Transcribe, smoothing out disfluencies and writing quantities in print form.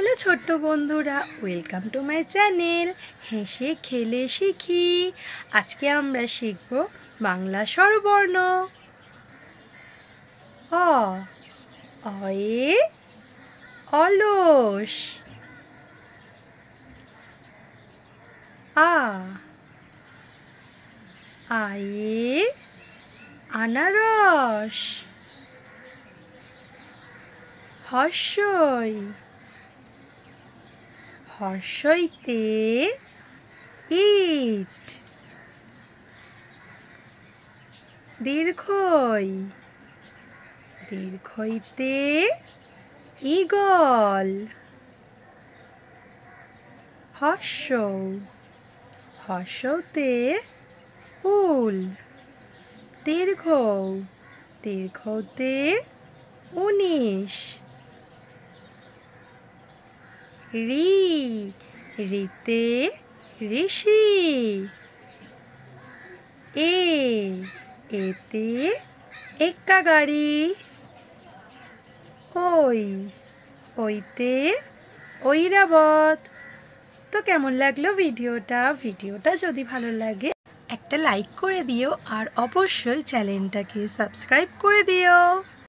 Hello ছোট্ট বন্ধুরা, welcome to my channel হেসে খেলে শিখি। আজকে আমরা শিখব বাংলা স্বরবর্ণ। অ, অয়ে অলস। আ, আয়ে আনারস। হর্ষই, হর্ষইতে ইট। দীর্ঘই, দীর্ঘইতে ঈগল। হর্ষৌ, হর্ষৌতে উল। দীর্ঘৌ, দীর্ঘৌতে 19। রি, রিতে ঋষি। এ, এতে এক্কা গাড়ি। ওই, ওইতে ঐরাবত। তো কেমন লাগলো ভিডিওটা যদি ভালো লাগে একটা লাইক করে দিও আর অবশ্যই চ্যানেলটাকে সাবস্ক্রাইব করে দিও।